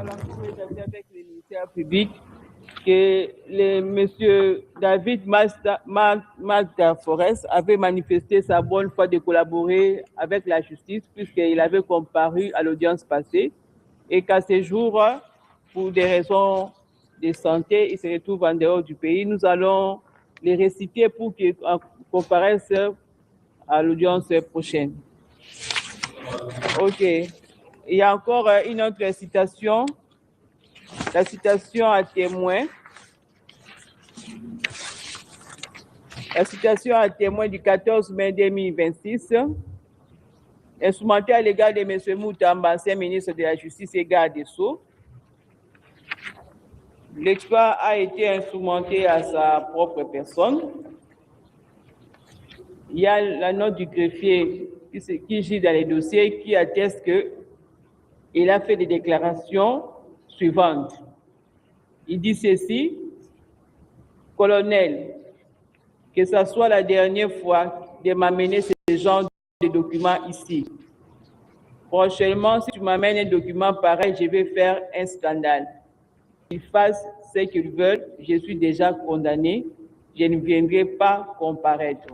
La Cour établit avec le ministère public que monsieur David Mazda Forest avait manifesté sa bonne foi de collaborer avec la justice puisqu'il avait comparu à l'audience passée et qu'à ce jour, pour des raisons de santé, il se retrouve en dehors du pays. Nous allons les réciter pour qu'ils comparaissent à l'audience prochaine. OK. Il y a encore une autre citation, la citation à témoin. La citation à témoin du 14 mai 2026, instrumentée à l'égard de M. Moutamba, ancien ministre de la Justice et garde des Sceaux. L'exploit a été instrumenté à sa propre personne. Il y a la note du greffier qui gît dans les dossiers qui atteste qu'il a fait des déclarations suivantes. Il dit ceci: colonel, que ce soit la dernière fois de m'amener ce genre de documents ici. Prochainement, si tu m'amènes un document pareil, je vais faire un scandale. Qu'ils fassent ce qu'ils veulent, je suis déjà condamné, je ne viendrai pas comparaître.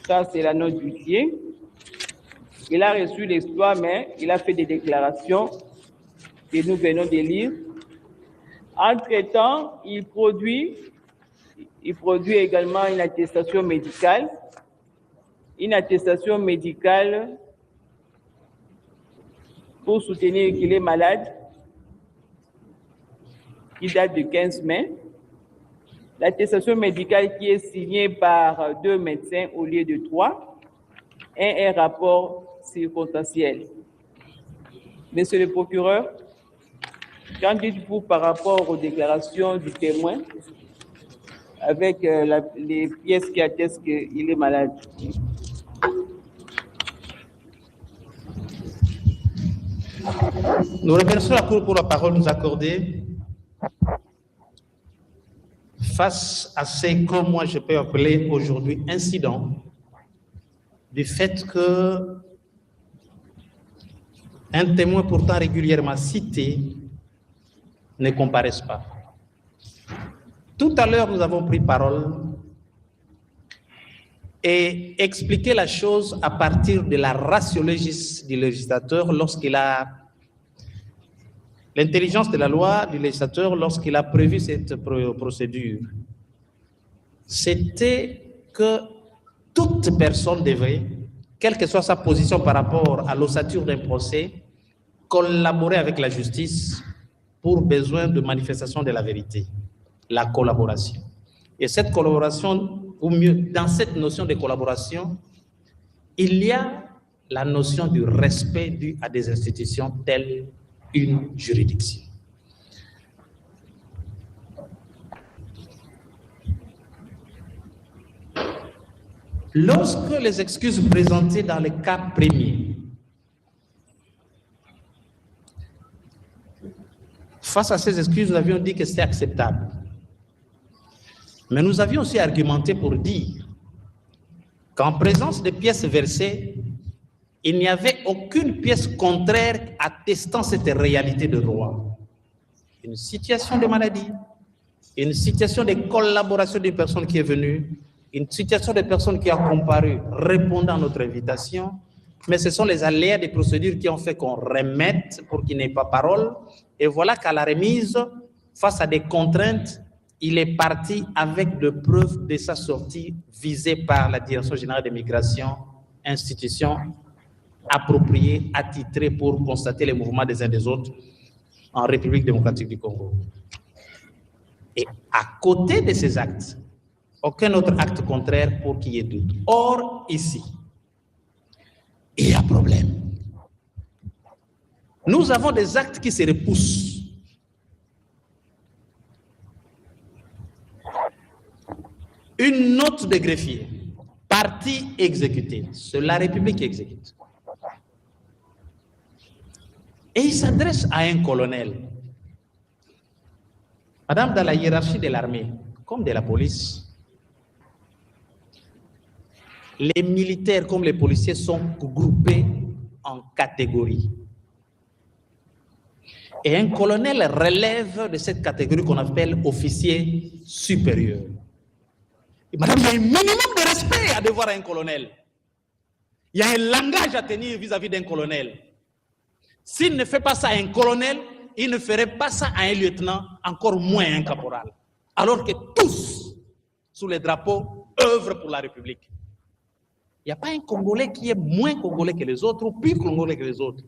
Ça, c'est la note d'huissier. Il a reçu l'exploit, mais il a fait des déclarations que nous venons de lire. Entre-temps, il produit également une attestation médicale. Une attestation médicale pour soutenir qu'il est malade, qui date du 15 mai. L'attestation médicale qui est signée par 2 médecins au lieu de 3 et un rapport circonstanciel. Monsieur le procureur, qu'en dites-vous par rapport aux déclarations du témoin avec les pièces qui attestent qu'il est malade? Nous remercions la Cour pour la parole nous accordée. Face à ce que moi je peux appeler aujourd'hui incident, du fait que un témoin pourtant régulièrement cité ne comparaisse pas. Tout à l'heure, nous avons pris parole et expliqué la chose à partir de la ratiologie du législateur lorsqu'il a l'intelligence de la loi du législateur lorsqu'il a prévu cette procédure. C'était que toute personne devrait, quelle que soit sa position par rapport à l'ossature d'un procès, collaborer avec la justice pour besoin de manifestation de la vérité, la collaboration. Et cette collaboration, ou mieux, dans cette notion de collaboration, il y a la notion du respect dû à des institutions telles une juridiction. Lorsque les excuses présentées dans le cas premier, face à ces excuses, nous avions dit que c'était acceptable. Mais nous avions aussi argumenté pour dire qu'en présence de pièces versées, il n'y avait aucune pièce contraire attestant cette réalité de droit. Une situation de maladie, une situation de collaboration d'une personne qui est venue, une situation de personne qui a comparu répondant à notre invitation, mais ce sont les aléas des procédures qui ont fait qu'on remette pour qu'il n'ait pas parole. Et voilà qu'à la remise, face à des contraintes, il est parti avec des preuves de sa sortie visée par la Direction générale des migrations, institution appropriée, attitrée pour constater les mouvements des uns des autres en République démocratique du Congo. Et à côté de ces actes, aucun autre acte contraire pour qu'il y ait doute. Or, ici, il y a problème. Nous avons des actes qui se repoussent. Une note de greffier, partie exécutée, c'est la République qui exécute. Et il s'adresse à un colonel. Madame, dans la hiérarchie de l'armée, comme de la police, les militaires comme les policiers sont groupés en catégories. Et un colonel relève de cette catégorie qu'on appelle officier supérieur. Et madame, il y a un minimum de respect à devoir à un colonel. Il y a un langage à tenir vis-à-vis d'un colonel. S'il ne fait pas ça à un colonel, il ne ferait pas ça à un lieutenant, encore moins à un caporal. Alors que tous, sous les drapeaux, œuvrent pour la République. Il n'y a pas un Congolais qui est moins Congolais que les autres ou plus Congolais que les autres.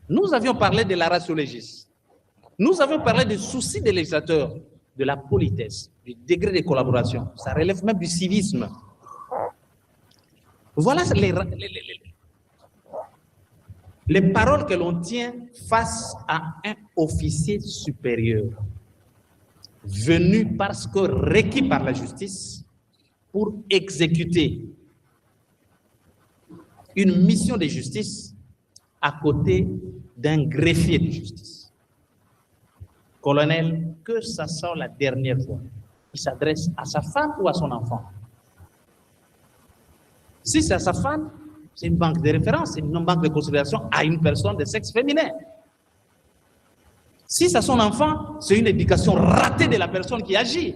Nous avions parlé de la ratio legis. Nous avions parlé des soucis des législateurs, de la politesse, du degré de collaboration. Ça relève même du civisme. Voilà les paroles que l'on tient face à un officier supérieur, venu parce que requis par la justice pour exécuter une mission de justice à côté d'un greffier de justice. Colonel, que ça soit la dernière fois, il s'adresse à sa femme ou à son enfant. Si c'est à sa femme, c'est une banque de référence, c'est une banque de considération à une personne de sexe féminin. Si c'est à son enfant, c'est une éducation ratée de la personne qui agit.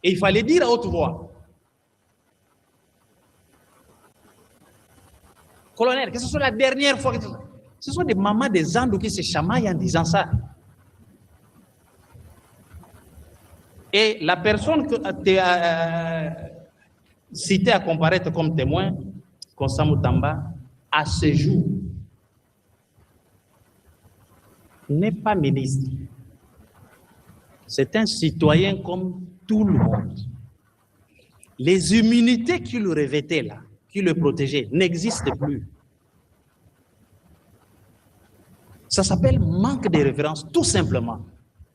Et il fallait dire à haute voix. Colonel, que ce soit la dernière fois, ce sont des mamans des Andes qui se chamaillent en disant ça. Et la personne que tu as citée à comparaître comme témoin, Constant Moutamba, à ce jour, n'est pas ministre. C'est un citoyen comme tout le monde. Les immunités qui le revêtaient là, qui le protégeaient, n'existent plus. Ça s'appelle manque de référence, tout simplement.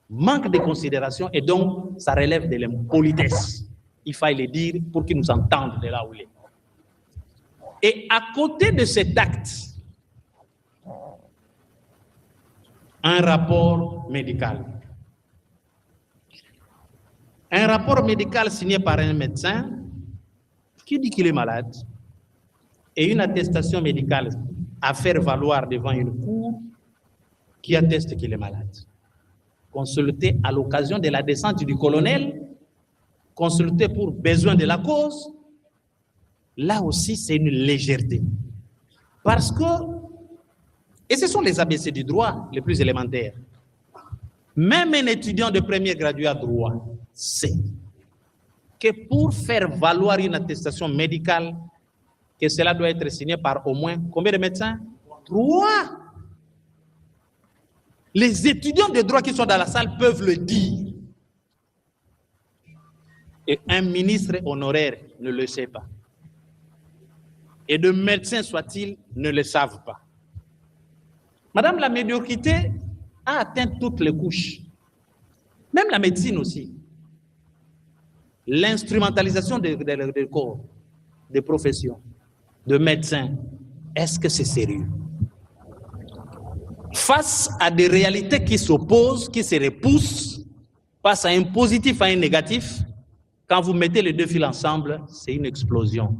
Manque de considération, et donc ça relève de l'impolitesse. Il fallait le dire pour qu'ils nous entendent de là où il est. Et à côté de cet acte, un rapport médical. Un rapport médical signé par un médecin qui dit qu'il est malade et une attestation médicale à faire valoir devant une cour qui atteste qu'il est malade. Consulté à l'occasion de la descente du colonel, consulté pour besoin de la cause, là aussi c'est une légèreté. Parce que, et ce sont les ABC du droit les plus élémentaires, même un étudiant de premier graduat droit sait que pour faire valoir une attestation médicale, que cela doit être signé par au moins combien de médecins? 3. Les étudiants de droit qui sont dans la salle peuvent le dire. Et un ministre honoraire ne le sait pas. Et de médecins soit-il, ne le savent pas. Madame, la médiocrité a atteint toutes les couches. Même la médecine aussi. L'instrumentalisation des corps, des professions, de médecins. Est-ce que c'est sérieux? Face à des réalités qui s'opposent, qui se repoussent, face à un positif, à un négatif, quand vous mettez les deux fils ensemble, c'est une explosion.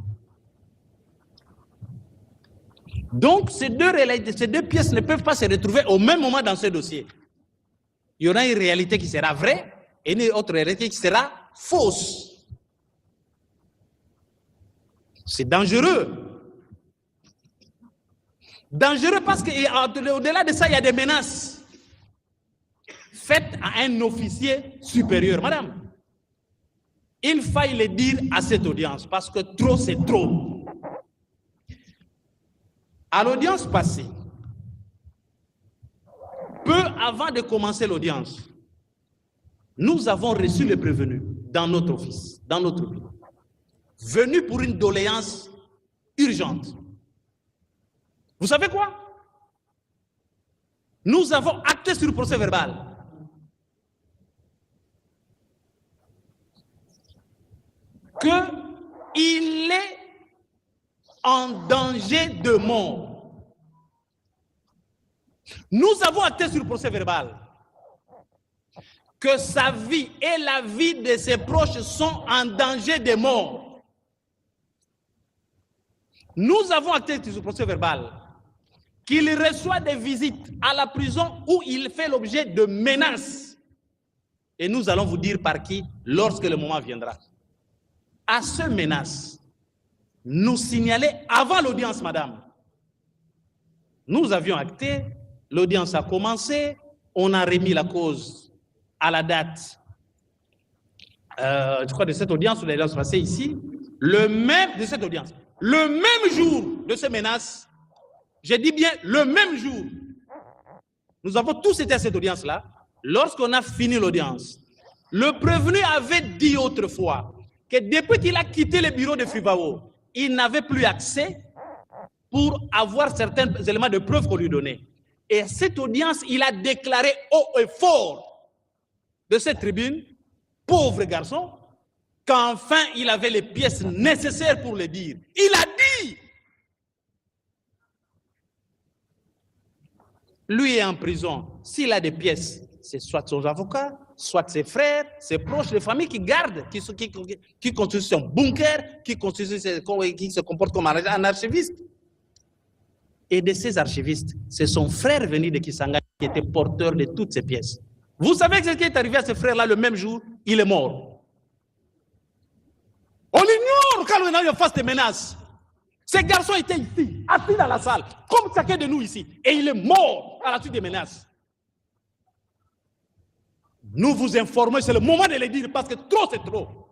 Donc, ces deux pièces ne peuvent pas se retrouver au même moment dans ce dossier. Il y aura une réalité qui sera vraie et une autre réalité qui sera fausse. C'est dangereux. Dangereux parce qu'au-delà de ça, il y a des menaces faites à un officier supérieur. Madame, il faille le dire à cette audience parce que trop, c'est trop. À l'audience passée, peu avant de commencer l'audience, nous avons reçu le prévenu dans notre office, dans notre bureau, venu pour une doléance urgente. Vous savez quoi? Nous avons acté sur le procès verbal qu'il est en danger de mort. Nous avons acté sur le procès verbal que sa vie et la vie de ses proches sont en danger de mort. Nous avons acté sur le procès verbal qu'il reçoit des visites à la prison où il fait l'objet de menaces. Et nous allons vous dire par qui lorsque le moment viendra. À ces menaces, nous signaler avant l'audience, madame. Nous avions acté, l'audience a commencé, on a remis la cause à la date, je crois, de cette audience, où l'audience passée ici, le même jour de ces menaces, je dis bien le même jour, nous avons tous été à cette audience-là. Lorsqu'on a fini l'audience, le prévenu avait dit autrefois que depuis qu'il a quitté le bureau de Fivao, il n'avait plus accès pour avoir certains éléments de preuve qu'on lui donnait. Et à cette audience, il a déclaré haut et fort de cette tribune, pauvre garçon, qu'enfin il avait les pièces nécessaires pour le dire. Il a dit. Lui est en prison. S'il a des pièces, c'est soit son avocat, soit ses frères, ses proches, les familles qui gardent, qui constituent son bunker, qui se comportent comme un archiviste. Et de ces archivistes, c'est son frère venu de Kisanga qui était porteur de toutes ces pièces. Vous savez ce qui est arrivé à ce frère-là le même jour? Il est mort. On l'ignore quand on est en face des menaces. Ce garçon était ici, assis dans la salle, comme chacun de nous ici, et il est mort à la suite des menaces. Nous vous informons, c'est le moment de le dire, parce que trop, c'est trop.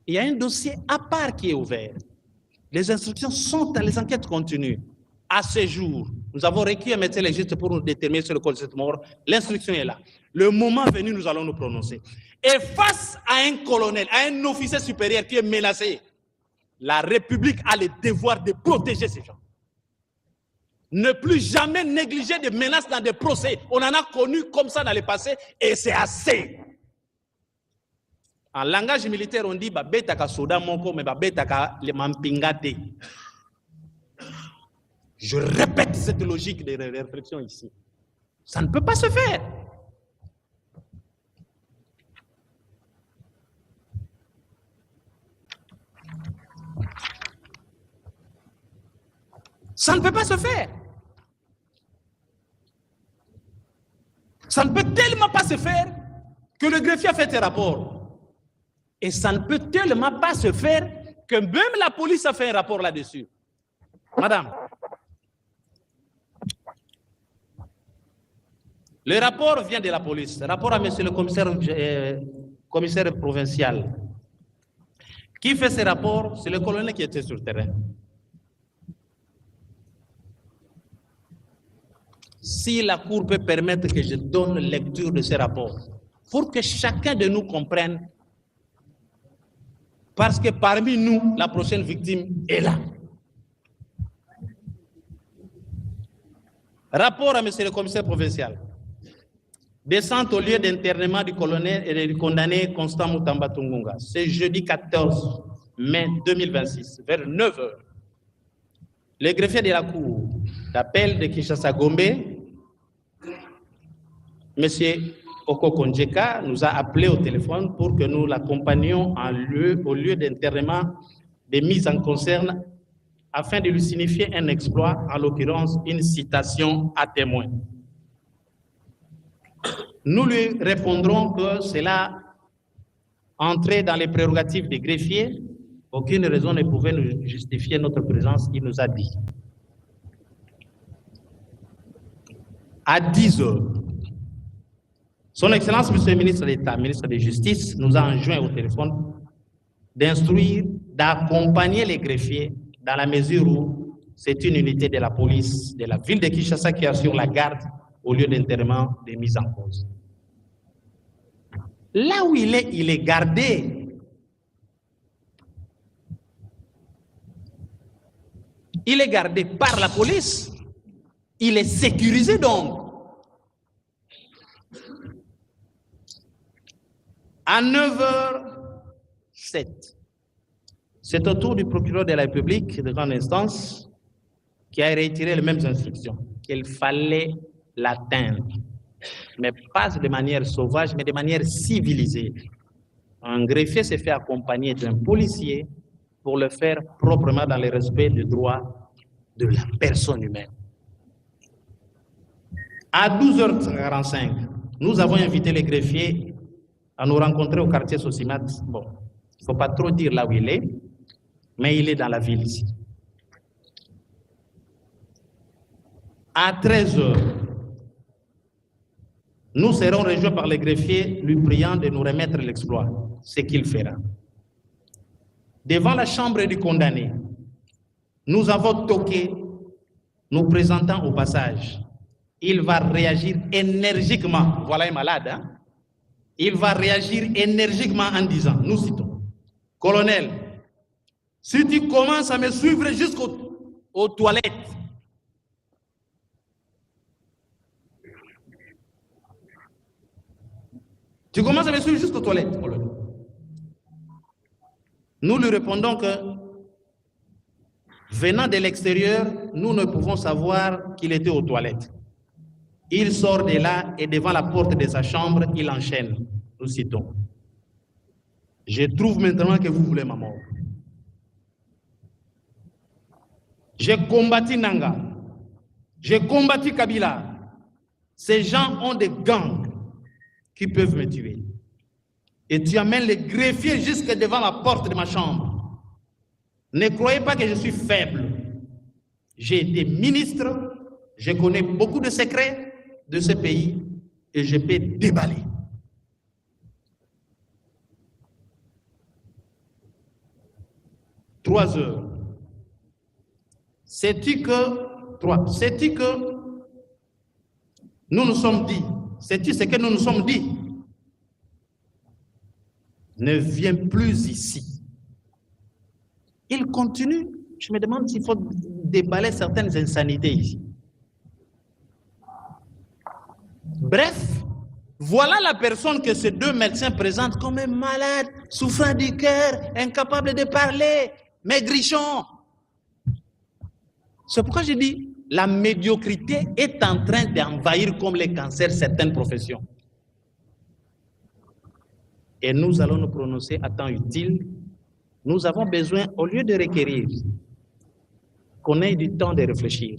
Il y a un dossier à part qui est ouvert. Les instructions sont dans les enquêtes continues. À ce jour, nous avons requis un médecin légiste pour nous déterminer sur le cause de cette mort. L'instruction est là. Le moment venu, nous allons nous prononcer. Et face à un colonel, à un officier supérieur qui est menacé, la République a le devoir de protéger ces gens. Ne plus jamais négliger des menaces dans des procès. On en a connu comme ça dans le passé et c'est assez. En langage militaire, on dit babetaka soda moko mais babetaka le mampingate. Je répète cette logique de réflexion ici. Ça ne peut pas se faire. Ça ne peut pas se faire. Ça ne peut tellement pas se faire que le greffier a fait ses rapports. Et ça ne peut tellement pas se faire que même la police a fait un rapport là-dessus. Madame, le rapport vient de la police. Le rapport à monsieur le commissaire provincial. Qui fait ce rapport? C'est le colonel qui était sur le terrain. Si la Cour peut permettre que je donne lecture de ce rapport, pour que chacun de nous comprenne, parce que parmi nous, la prochaine victime est là. Rapport à monsieur le commissaire provincial. Descente au lieu d'internement du colonel et du condamné Constant Moutamba Tungunga. C'est jeudi 14 mai 2026, vers 9h. Le greffier de la Cour d'appel de Kinshasa Gombe, M. Okoko Njeka, nous a appelé au téléphone pour que nous l'accompagnions au lieu d'internement des mises en concerne afin de lui signifier un exploit, en l'occurrence une citation à témoin. Nous lui répondrons que cela entrait dans les prérogatives des greffiers. Aucune raison ne pouvait nous justifier notre présence, il nous a dit. À 10h, Son Excellence, Monsieur le ministre d'État, ministre de Justice, nous a enjoint au téléphone d'instruire, d'accompagner les greffiers dans la mesure où c'est une unité de la police de la ville de Kinshasa qui assure la garde au lieu d'internement des mises en cause. Là où il est gardé. Il est gardé par la police. Il est sécurisé donc. À 9h07, c'est au tour du procureur de la République de grande instance qui a réitéré les mêmes instructions, qu'il fallait l'atteindre, mais pas de manière sauvage, mais de manière civilisée. Un greffier s'est fait accompagner d'un policier pour le faire proprement dans le respect des droits de la personne humaine. À 12h45, nous avons invité les greffiers à nous rencontrer au quartier Sosimat. Bon, il ne faut pas trop dire là où il est, mais il est dans la ville ici. À 13h, nous serons rejoints par les greffiers, lui priant de nous remettre l'exploit, ce qu'il fera. Devant la chambre du condamné, nous avons toqué, nous présentant au passage. Il va réagir énergiquement. Voilà un malade, hein? Il va réagir énergiquement en disant, nous citons, colonel, si tu commences à me suivre jusqu'aux toilettes, tu commences à me suivre jusqu'aux toilettes, colonel. Nous lui répondons que, venant de l'extérieur, nous ne pouvons savoir qu'il était aux toilettes. Il sort de là et devant la porte de sa chambre, il enchaîne. Nous citons. Je trouve maintenant que vous voulez ma mort. J'ai combattu Nanga. J'ai combattu Kabila. Ces gens ont des gangs qui peuvent me tuer. Et tu amènes les greffiers jusque devant la porte de ma chambre. Ne croyez pas que je suis faible. J'ai été ministre, je connais beaucoup de secrets de ce pays et je peux déballer. « 3 heures. Sais-tu que nous nous sommes dit, sais-tu ce que nous nous sommes dit? Ne viens plus ici. » Il continue. Je me demande s'il faut déballer certaines insanités ici. Bref, voilà la personne que ces deux médecins présentent comme un malade, souffrant du cœur, incapable de parler, maigrichon. C'est pourquoi je dis, la médiocrité est en train d'envahir comme les cancers certaines professions. Et nous allons nous prononcer à temps utile. Nous avons besoin, au lieu de requérir, qu'on ait du temps de réfléchir,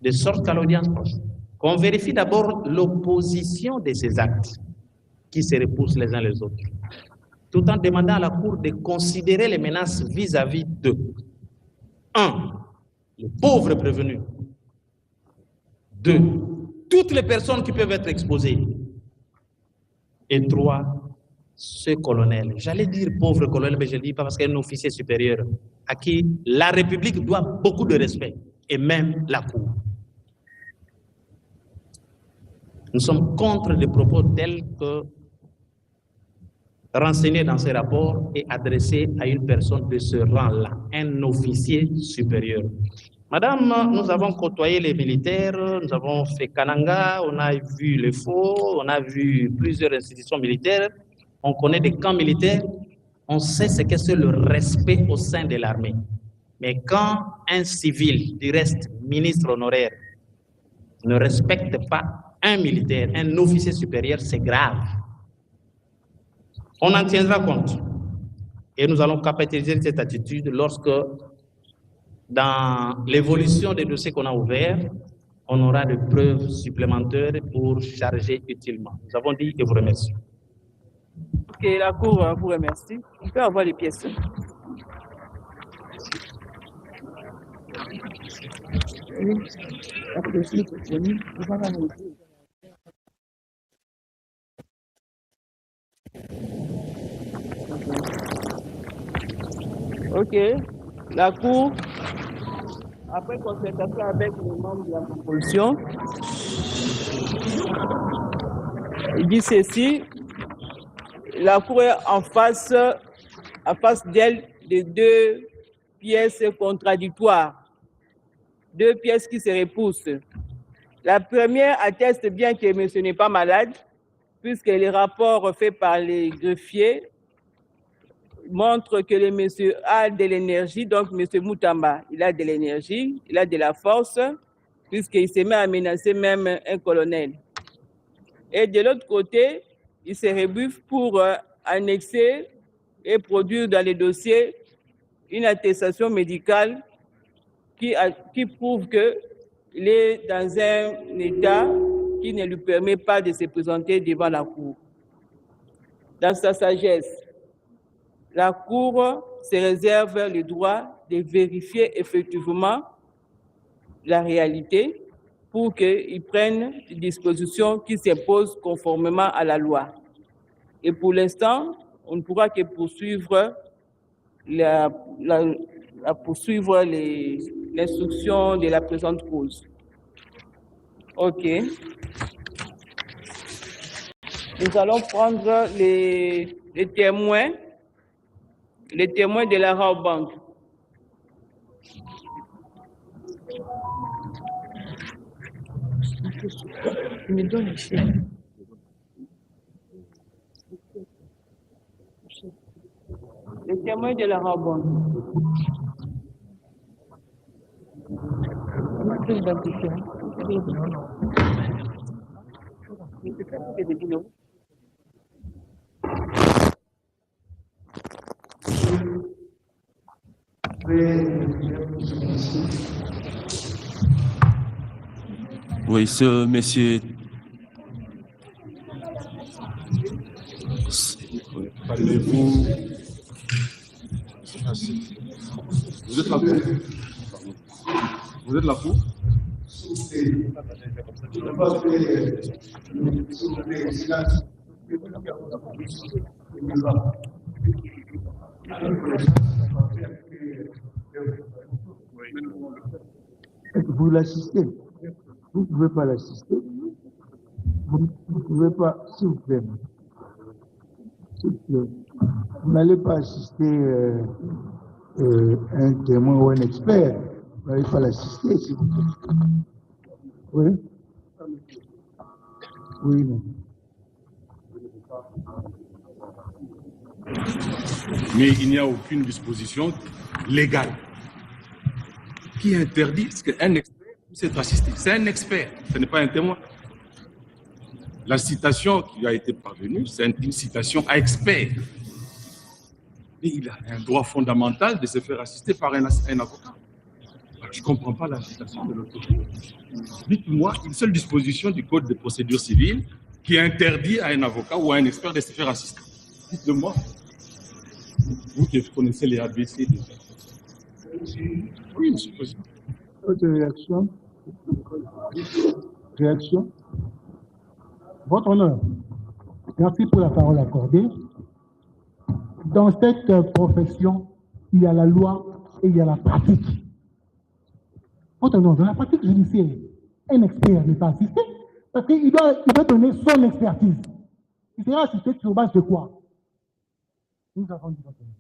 de sorte qu'à l'audience prochaine, qu'on vérifie d'abord l'opposition de ces actes qui se repoussent les uns les autres, tout en demandant à la Cour de considérer les menaces vis-à-vis de 1. Le pauvre prévenu. 2. Toutes les personnes qui peuvent être exposées. Et 3. Ce colonel. J'allais dire pauvre colonel, mais je ne le dis pas parce qu'il est un officier supérieur à qui la République doit beaucoup de respect, et même la Cour. Nous sommes contre des propos tels que renseignés dans ces rapports et adressés à une personne de ce rang-là, un officier supérieur. Madame, nous avons côtoyé les militaires, nous avons fait Kananga, on a vu les faux, on a vu plusieurs institutions militaires, on connaît des camps militaires, on sait ce que c'est le respect au sein de l'armée. Mais quand un civil, du reste ministre honoraire, ne respecte pas un militaire, un officier supérieur, c'est grave. On en tiendra compte. Et nous allons capitaliser cette attitude lorsque, dans l'évolution des dossiers qu'on a ouverts, on aura des preuves supplémentaires pour charger utilement. Nous avons dit et vous remercie. Ok, la Cour vous remercie. On peut avoir les pièces. Ok, la Cour, après concertation avec les membres de la composition, il dit ceci: la Cour est en face d'elle de deux pièces contradictoires, deux pièces qui se repoussent. La première atteste bien que monsieur n'est pas malade, puisque les rapports faits par les greffiers montrent que le monsieur a de l'énergie, donc monsieur Moutamba, il a de l'énergie, il a de la force, puisqu'il se met à menacer même un colonel. Et de l'autre côté, il se rebuffe pour annexer et produire dans les dossiers une attestation médicale qui prouve qu'il est dans un état qui ne lui permet pas de se présenter devant la Cour. Dans sa sagesse, la Cour se réserve le droit de vérifier effectivement la réalité pour qu'ils prennent des dispositions qui s'imposent conformément à la loi. Et pour l'instant, on ne pourra que poursuivre l'instruction de la présente cause. OK. Nous allons prendre les témoins de la Raobank. Me donne ici. Les témoins de la Raobank. Oui, ce monsieur. Parlez-vous. Vous êtes la Cour? Vous êtes la Cour? Vous l'assistez. Vous ne pouvez pas l'assister. Vous ne pouvez pas, s'il vous plaît. S'il vous plaît. Vous n'allez pas assister un témoin ou un expert. Vous n'allez pas l'assister, s'il vous plaît. Oui? Oui, non. Mais il n'y a aucune disposition légale qui interdit qu'un expert puisse être assisté. C'est un expert, ce n'est pas un témoin. La citation qui lui a été parvenue, c'est une citation à expert. Et il a un droit fondamental de se faire assister par un avocat. Je ne comprends pas la citation de l'autre côté. Dites-moi une seule disposition du Code de procédure civile qui interdit à un avocat ou à un expert de se faire assister. Dites-le-moi. Vous qui connaissez les ABC déjà. Oui, monsieur le Président. Autre réaction? Réaction? Votre honneur, merci pour la parole accordée. Dans cette profession, il y a la loi et il y a la pratique. Votre honneur, dans la pratique judiciaire, un expert n'est pas assisté parce qu'il doit donner son expertise. Il sera assisté sur base de quoi? Nous avons dit votre honneur.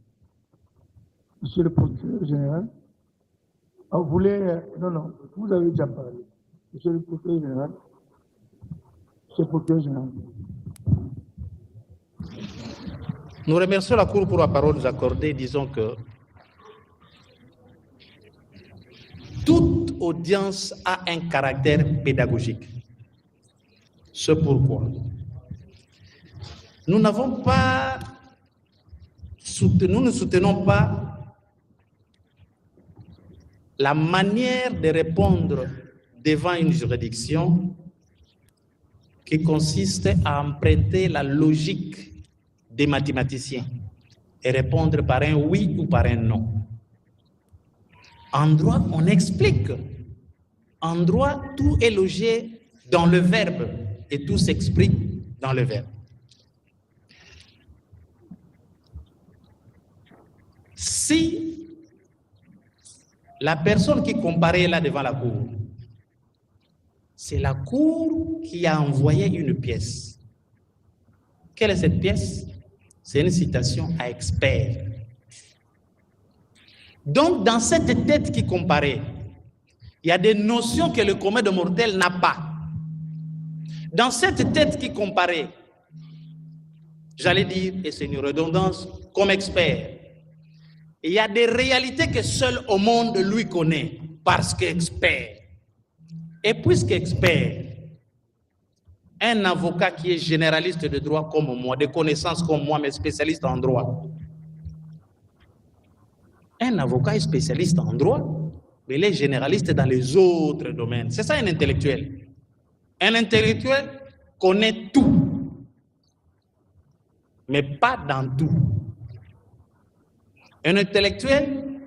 Monsieur le procureur général, vous voulez... Non, vous avez déjà parlé. Monsieur le procureur général, Nous remercions la Cour pour la parole nous accordée. Disons que toute audience a un caractère pédagogique. C'est pourquoi nous ne soutenons pas la manière de répondre devant une juridiction qui consiste à emprunter la logique des mathématiciens et répondre par un oui ou par un non. En droit, on explique. En droit, tout est logé dans le verbe et tout s'exprime dans le verbe. Si la personne qui comparaît là devant la cour, c'est la cour qui a envoyé une pièce. Quelle est cette pièce? C'est une citation à expert. Donc, dans cette tête qui comparait, il y a des notions que le commun de mortel n'a pas. Dans cette tête qui comparait, j'allais dire, et c'est une redondance, comme expert, il y a des réalités que seul au monde lui connaît, parce qu'expert. Et puisqu'expert, un avocat qui est généraliste de droit comme moi, de connaissances comme moi, mais spécialiste en droit, un avocat est spécialiste en droit, mais il est généraliste dans les autres domaines. C'est ça un intellectuel. Un intellectuel connaît tout, mais pas dans tout. Un intellectuel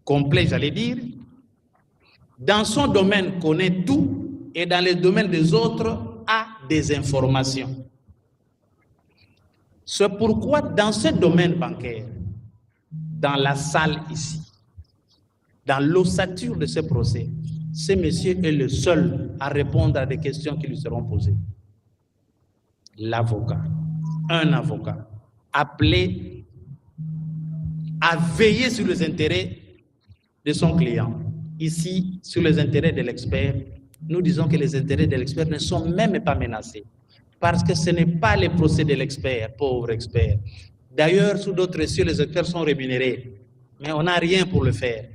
complet, j'allais dire, dans son domaine connaît tout et dans les domaines des autres a des informations. C'est pourquoi dans ce domaine bancaire, dans la salle ici, dans l'ossature de ce procès, ce monsieur est le seul à répondre à des questions qui lui seront posées. L'avocat, un avocat, appelé à veiller sur les intérêts de son client. Ici, sur les intérêts de l'expert, nous disons que les intérêts de l'expert ne sont même pas menacés. Parce que ce n'est pas le procès de l'expert, pauvre expert. D'ailleurs, sous d'autres cieux, les experts sont rémunérés. Mais on n'a rien pour le faire.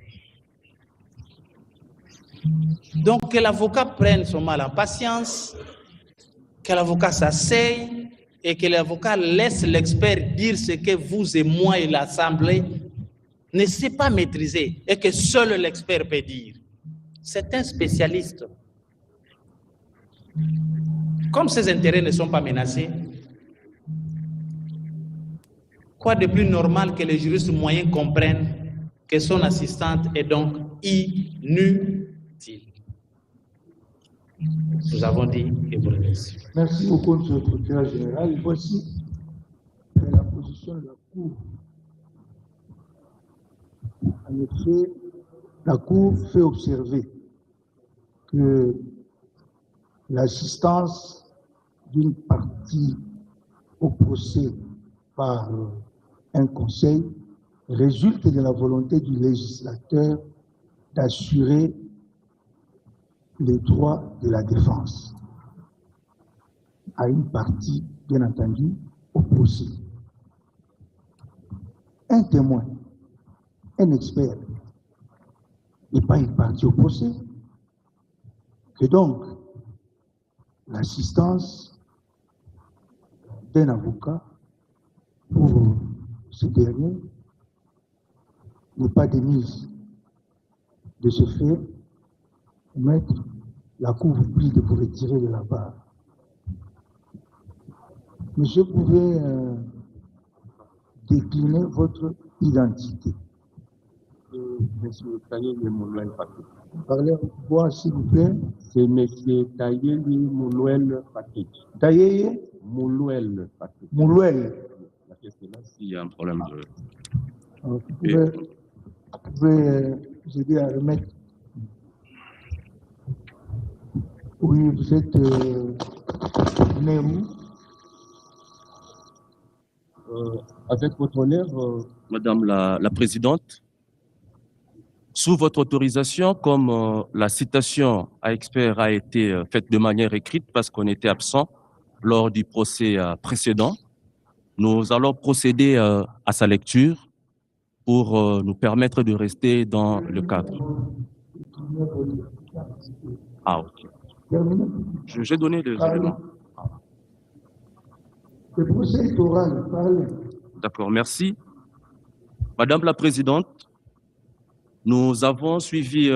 Donc, que l'avocat prenne son mal en patience, que l'avocat s'asseye et que l'avocat laisse l'expert dire ce que vous et moi et l'Assemblée ne sait pas maîtriser et que seul l'expert peut dire. C'est un spécialiste. Comme ses intérêts ne sont pas menacés, quoi de plus normal que les juristes moyens comprennent que son assistante est donc inutile. Nous avons dit et vous remercie. Merci beaucoup, M. le procureur général. Et voici la position de la Cour. En effet, la Cour fait observer que l'assistance d'une partie au procès par un conseil résulte de la volonté du législateur d'assurer les droits de la défense à une partie, bien entendu, au procès. Un témoin, un expert, n'est pas une partie au procès. Et donc, l'assistance d'un avocat pour ce dernier n'est pas démise. De ce fait, maître, la Cour vous prie de vous retirer de la barre. Monsieur, vous pouvez décliner votre identité. Monsieur Tayeli Moulouel Patrick. Parlez voix, s'il vous plaît. C'est Monsieur Tayeli Moulouel Patrick. Tayeli Moulouel Patrick. Moulouel. La question là, s'il y a un problème de... Vous pouvez vous aider à remettre. Oui, vous êtes né où? Avec votre honneur, Madame la Présidente, sous votre autorisation, comme la citation à expert a été faite de manière écrite parce qu'on était absent lors du procès précédent, nous allons procéder à sa lecture pour nous permettre de rester dans le cadre. Ah, ok. J'ai donné les éléments. Le procès est oral, parlez. D'accord, merci. Madame la Présidente, nous avons suivi...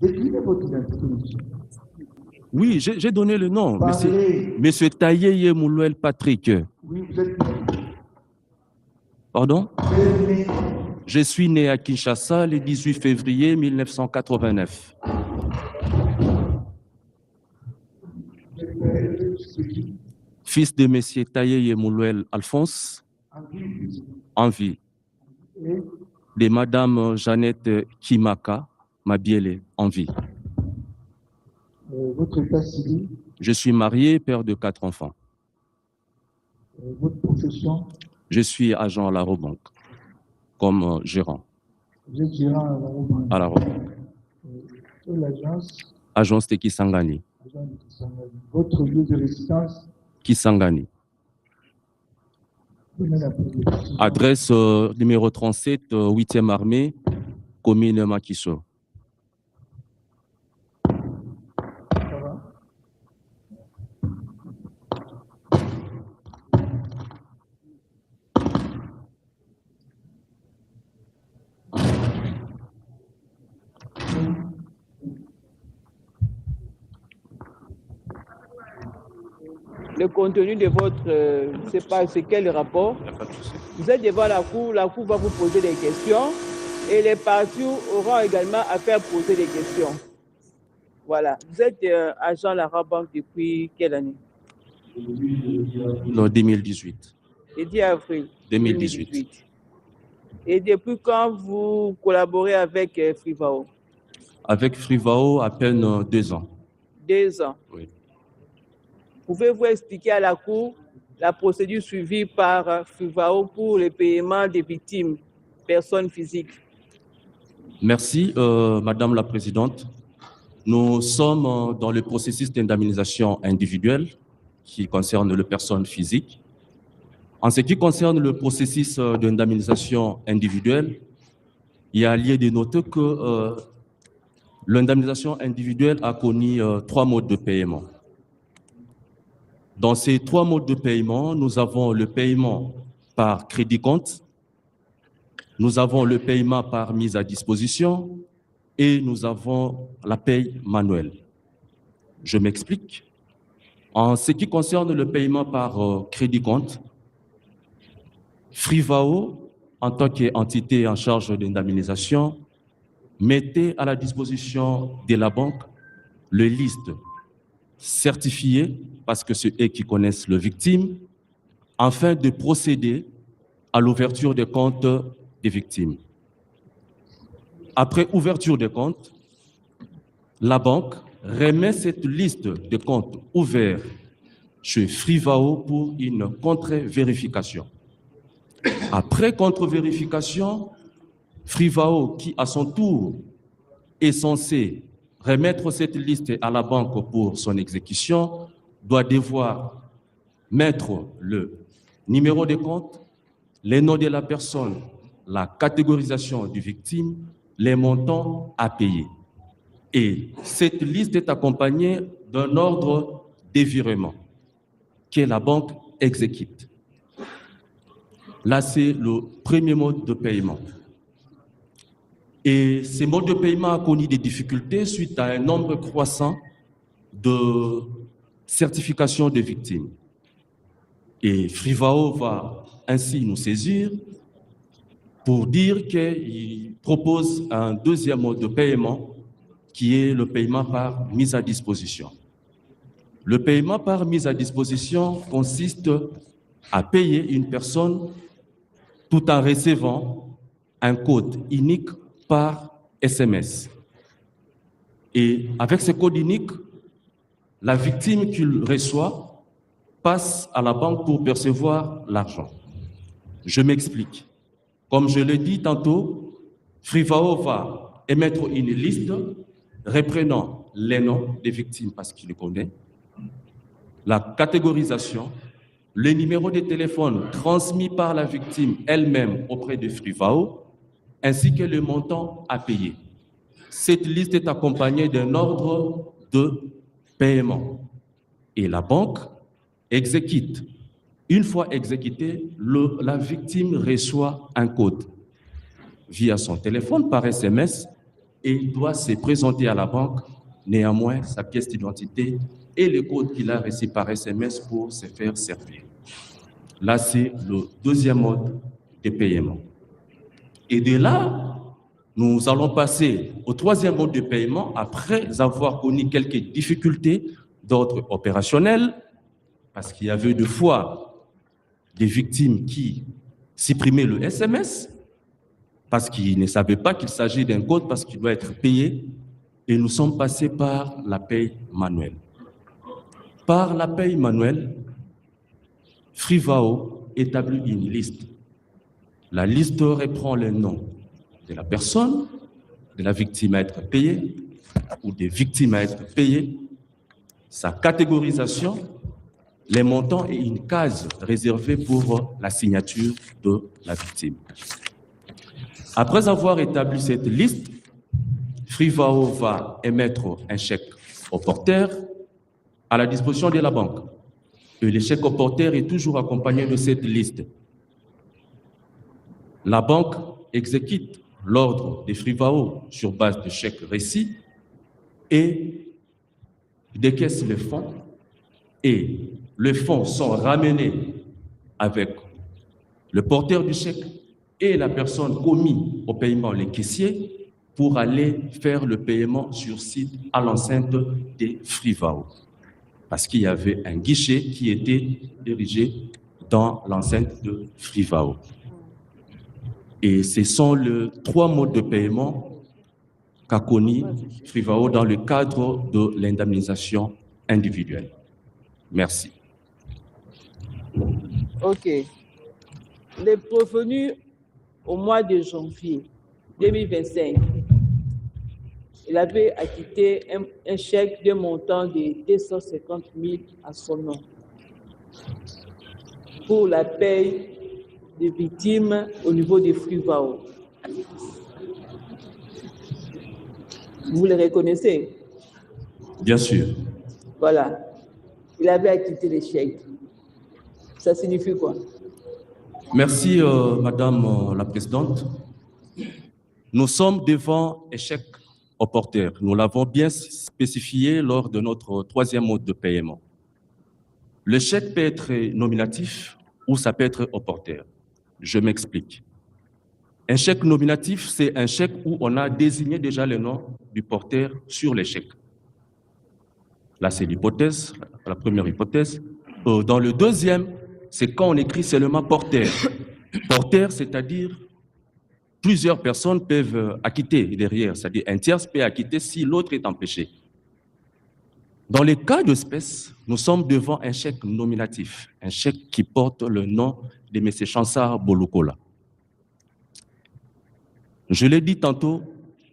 Déclinez votre identité, monsieur. Oui, j'ai donné le nom. Parlez. Monsieur Tayeye Moulouel Patrick. Oui, vous êtes Pardon? né. Je suis né à Kinshasa le 18 février 1989. Fils de Monsieur Tayeye Moulouel Alphonse, en vie. De Madame Jeannette Kimaka Mabiele, en vie. Votre état civil, Je suis marié, père de 4 enfants. votre profession, Je suis agent à la Robank, comme gérant Vous êtes gérant à la Robank. à la Robank. Et l'agence, Agence de Kisangani. agent de Kisangani. Votre lieu de résidence, Kisangani. donnez la précision. Adresse numéro 37, 8e armée, commune Makiso. Ça va? Le contenu de votre, je ne sais pas c'est quel rapport. Vous êtes devant la cour va vous poser des questions et les parties auront également à faire poser des questions. Voilà. Vous êtes agent à la Rabank depuis quelle année? Non, 2018. Le 10 avril 2018. Et depuis quand vous collaborez avec Frivao? Avec Frivao, à peine 2 ans. 2 ans. Oui. Pouvez-vous expliquer à la Cour la procédure suivie par Frivao pour le paiement des victimes, personnes physiques? Merci, Madame la Présidente. Nous sommes dans le processus d'indemnisation individuelle qui concerne les personnes physiques. En ce qui concerne le processus d'indemnisation individuelle, il y a lieu de noter que l'indemnisation individuelle a connu 3 modes de paiement. Dans ces 3 modes de paiement, nous avons le paiement par crédit compte, nous avons le paiement par mise à disposition et nous avons la paye manuelle. Je m'explique. En ce qui concerne le paiement par crédit compte, Frivao, en tant qu'entité en charge d'indemnisation, mettait à la disposition de la banque le liste certifié, parce que c'est eux qui connaissent les victimes, afin de procéder à l'ouverture des comptes des victimes. Après ouverture des comptes, la banque remet cette liste de comptes ouverts chez Frivao pour une contre-vérification. Après contre-vérification, Frivao, qui à son tour est censé remettre cette liste à la banque pour son exécution, doit devoir mettre le numéro de compte, les noms de la personne, la catégorisation du victime, les montants à payer. Et cette liste est accompagnée d'un ordre de virement que la banque exécute. Là, c'est le premier mode de paiement. Et ce mode de paiement a connu des difficultés suite à un nombre croissant de certifications de victimes. Et Frivao va ainsi nous saisir pour dire qu'il propose un deuxième mode de paiement qui est le paiement par mise à disposition. Le paiement par mise à disposition consiste à payer une personne tout en recevant un code unique par SMS. Et avec ce code unique, la victime qu'il reçoit passe à la banque pour percevoir l'argent. Je m'explique. Comme je l'ai dit tantôt, Frivao va émettre une liste reprenant les noms des victimes parce qu'il les connaît, la catégorisation, le numéro de téléphone transmis par la victime elle-même auprès de Frivao, ainsi que le montant à payer. Cette liste est accompagnée d'un ordre de paiement. Et la banque exécute. Une fois exécutée, la victime reçoit un code via son téléphone par SMS et doit se présenter à la banque, néanmoins sa pièce d'identité et le code qu'il a reçu par SMS pour se faire servir. Là, c'est le deuxième mode de paiement. Et de là, nous allons passer au troisième mode de paiement après avoir connu quelques difficultés d'ordre opérationnel, parce qu'il y avait deux fois des victimes qui supprimaient le SMS, parce qu'ils ne savaient pas qu'il s'agit d'un code, parce qu'il doit être payé, et nous sommes passés par la paye manuelle. Par la paye manuelle, Frivao établi une liste. La liste reprend le nom de la personne, de la victime à être payée ou des victimes à être payées, sa catégorisation, les montants et une case réservée pour la signature de la victime. Après avoir établi cette liste, Frivao va émettre un chèque au porteur à la disposition de la banque. Et le chèque au porteur est toujours accompagné de cette liste. La banque exécute l'ordre de Frivao sur base de chèque récit et décaisse les fonds. Et les fonds sont ramenés avec le porteur du chèque et la personne commis au paiement, les caissiers, pour aller faire le paiement sur site à l'enceinte des Frivao. Parce qu'il y avait un guichet qui était érigé dans l'enceinte de Frivao. Et ce sont les 3 modes de paiement qu'a connu Frivao dans le cadre de l'indemnisation individuelle. Merci. OK. Les revenus au mois de janvier 2025, il avait acquitté un chèque de montant de 250 000 à son nom pour la paye des victimes au niveau des Frivao. Vous le reconnaissez? Bien sûr. Voilà. Il avait acquitté les chèques. Ça signifie quoi? Merci, Madame la Présidente. Nous sommes devant un chèque au porteur. Nous l'avons bien spécifié lors de notre 3e mode de paiement. Le chèque peut être nominatif ou ça peut être au porteur. Je m'explique. Un chèque nominatif, c'est un chèque où on a désigné déjà le nom du porteur sur le chèque. Là, c'est l'hypothèse, la première hypothèse. Dans le deuxième, c'est quand on écrit seulement porteur. Porteur, c'est-à-dire plusieurs personnes peuvent acquitter derrière, c'est-à-dire un tiers peut acquitter si l'autre est empêché. Dans les cas d'espèce, nous sommes devant un chèque nominatif, un chèque qui porte le nom de M. Chansard Bolukola. Je l'ai dit tantôt,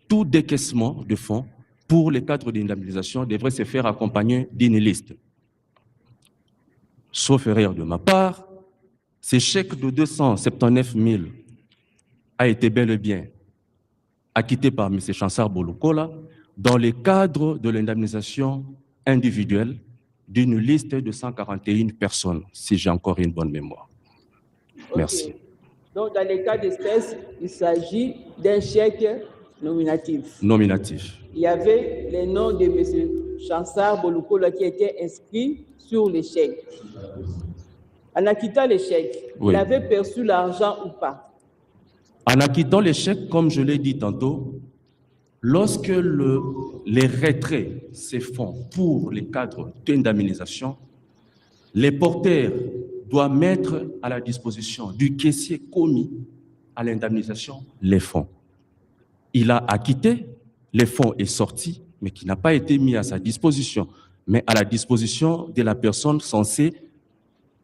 tout décaissement de fonds pour les cadres d'indemnisation devrait se faire accompagner d'une liste. Sauf erreur de ma part, ce chèque de 279 000 a été bel et bien acquitté par M. Chansard Bolukola dans le cadre de l'indemnisation individuelle d'une liste de 141 personnes, si j'ai encore une bonne mémoire. Merci. Okay. Donc, dans les cas d'espèce, il s'agit d'un chèque nominatif. Nominatif. Il y avait les noms de M. Chansard Bolukola qui étaient inscrits sur les chèques. En acquittant les chèques, oui. Il avait perçu l'argent ou pas? En acquittant les chèques, comme je l'ai dit tantôt, lorsque les retraits se font pour les cadres d'indemnisation, les porteurs doivent mettre à la disposition du caissier commis à l'indemnisation les fonds. Il a acquitté, les fonds est sorti, mais qui n'a pas été mis à sa disposition, mais à la disposition de la personne censée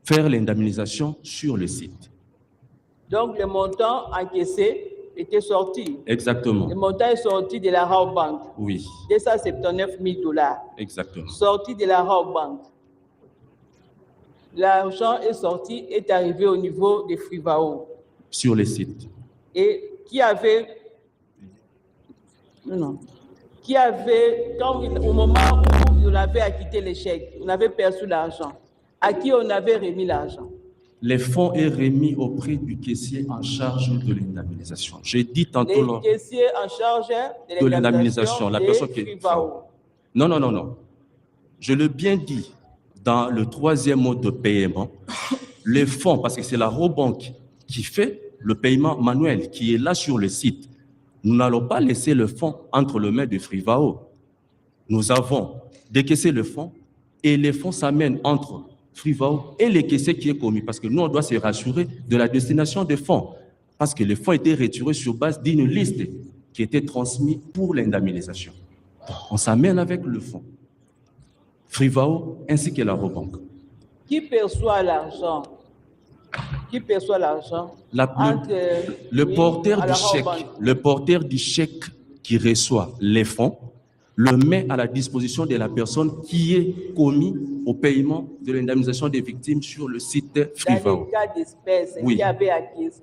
faire l'indemnisation sur le site. Donc, le montant encaissé était sorti. Exactement. Le montant est sorti de la Rao Bank. Oui. 279 000 $. Exactement. Sorti de la Rao Bank. L'argent est sorti, est arrivé au niveau des Frivao. Sur le site. Et qui avait... Non. Qui avait, au moment où on avait acquitté les chèques, on avait perçu l'argent, à qui on avait remis l'argent? Les fonds est remis auprès du caissier en charge de l'indemnisation. J'ai dit tantôt... Le caissier en charge de l'indemnisation, la personne qui est... Non, non, non, non. Je l'ai bien dit, dans le 3e mode de paiement, les fonds, parce que c'est la Robank qui fait le paiement manuel, qui est là sur le site. Nous n'allons pas laisser le fonds entre les mains de Frivao. Nous avons décaissé le fonds et les fonds s'amènent entre Frivao et les caissiers qui est commis, parce que nous, on doit se rassurer de la destination des fonds, parce que les fonds étaient retirés sur base d'une liste qui était transmise pour l'indemnisation. On s'amène avec le fonds, Frivao ainsi que la Robank. Qui perçoit l'argent? qui perçoit l'argent Le oui, porteur à du la chèque, banque. le porteur du chèque qui reçoit les fonds le met à la disposition de la personne qui est commis au paiement de l'indemnisation des victimes sur le site Dans Frivao. les cas d'espèces Oui. qui avait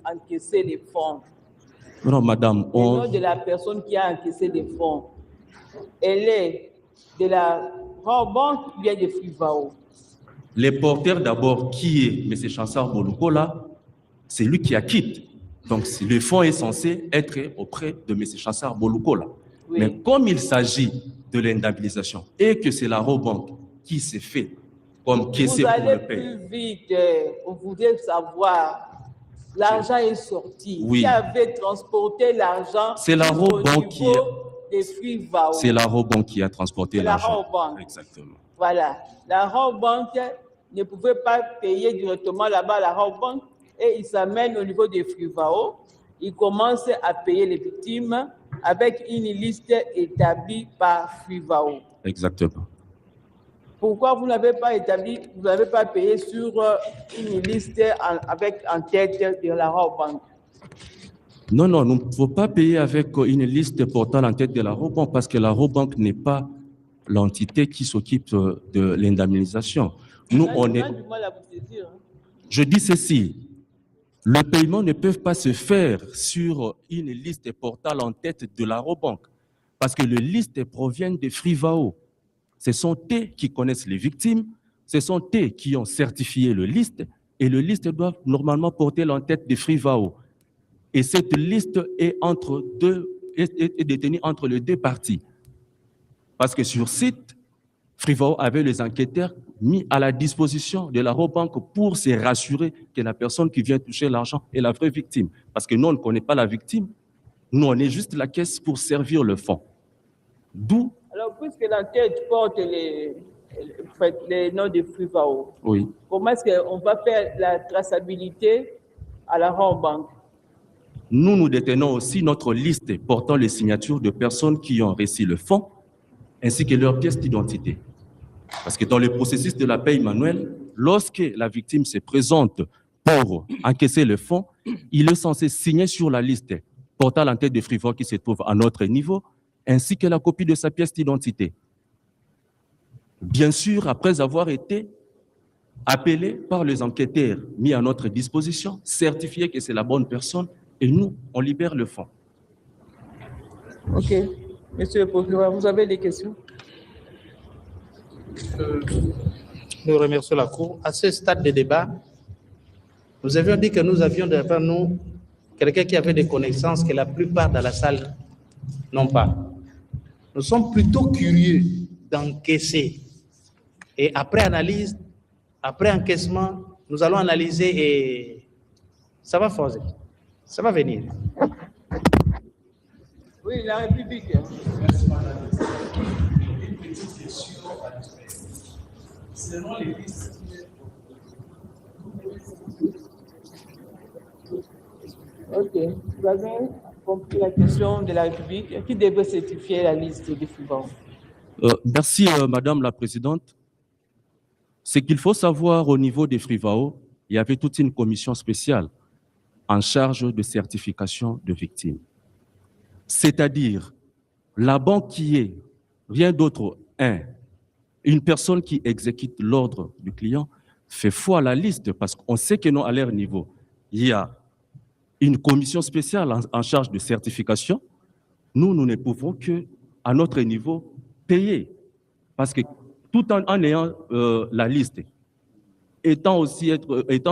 encaissé les fonds, Non, madame, le nom de la personne qui a encaissé les fonds, elle est de la banque ou bien de Frivao? les porteurs d'abord, qui est M. Chansard Bolukola, c'est lui qui acquitte. Donc, le fonds est censé être auprès de M. Chansard Bolukola. Oui. Mais comme il s'agit de l'indemnisation et que c'est la banque qui s'est fait comme caissier Vous pour allez le payer. plus vite, on voudrait savoir, l'argent est sorti. Oui. Qui avait transporté l'argent? C'est la banque qui a... des Frivao. C'est la banque qui a transporté C'est la l'argent. banque. Exactement. Voilà. La banque ne pouvait pas payer directement là-bas à la banque et il s'amène au niveau des Frivao. Il commence à payer les victimes avec une liste établie par Frivao. Exactement. Pourquoi vous n'avez pas établi, vous n'avez pas payé sur une liste avec en tête de la banque? Non, non, nous ne pouvons pas payer avec une liste portant en tête de la banque parce que la banque n'est pas l'entité qui s'occupe de l'indemnisation. Nous, on est... Du mal à vous saisir, hein. Je dis ceci, le paiement ne peut pas se faire sur une liste portant en tête de la banque parce que les listes proviennent de Frivao. Ce sont eux qui connaissent les victimes, ce sont eux qui ont certifié le liste et le liste doit normalement porter l'entête de Frivao. Et cette liste est détenue entre les deux parties. Parce que sur site, Frivao avait les enquêteurs mis à la disposition de la banque pour se rassurer que la personne qui vient toucher l'argent est la vraie victime. Parce que nous, on ne connaît pas la victime. Nous, on est juste la caisse pour servir le fonds. D'où... Alors, puisque l'enquête porte les noms de Frivao, Oui. comment est-ce qu'on va faire la traçabilité à la banque? Nous détenons aussi notre liste portant les signatures de personnes qui ont reçu le fonds ainsi que leurs pièces d'identité. Parce que dans le processus de la paie manuelle, lorsque la victime se présente pour encaisser le fonds, il est censé signer sur la liste portant l'entête de Frivao qui se trouve à notre niveau, ainsi que la copie de sa pièce d'identité. Bien sûr, après avoir été appelé par les enquêteurs mis à notre disposition, certifié que c'est la bonne personne, et nous, on libère le fonds. Ok. Monsieur le procureur, vous avez des questions? Nous remercions la Cour. À ce stade de débat, nous avions dit que nous avions devant nous quelqu'un qui avait des connaissances que la plupart dans la salle n'ont pas. Nous sommes plutôt curieux d'encaisser. Et après analyse, après encaissement, nous allons analyser et ça va forcer. Ça va venir. Oui, la République. Ok. Vous avez compris la question de la République. Qui devrait certifier la liste des Frivao? Merci, Madame la Présidente. Ce qu'il faut savoir au niveau des Frivao, il y avait toute une commission spéciale en charge de certification de victimes. C'est-à-dire, la banque qui est rien d'autre, une personne qui exécute l'ordre du client fait foi à la liste parce qu'on sait que non, à leur niveau, il y a une commission spéciale en charge de certification. Nous ne pouvons que, à notre niveau, payer. Parce que tout en ayant la liste, étant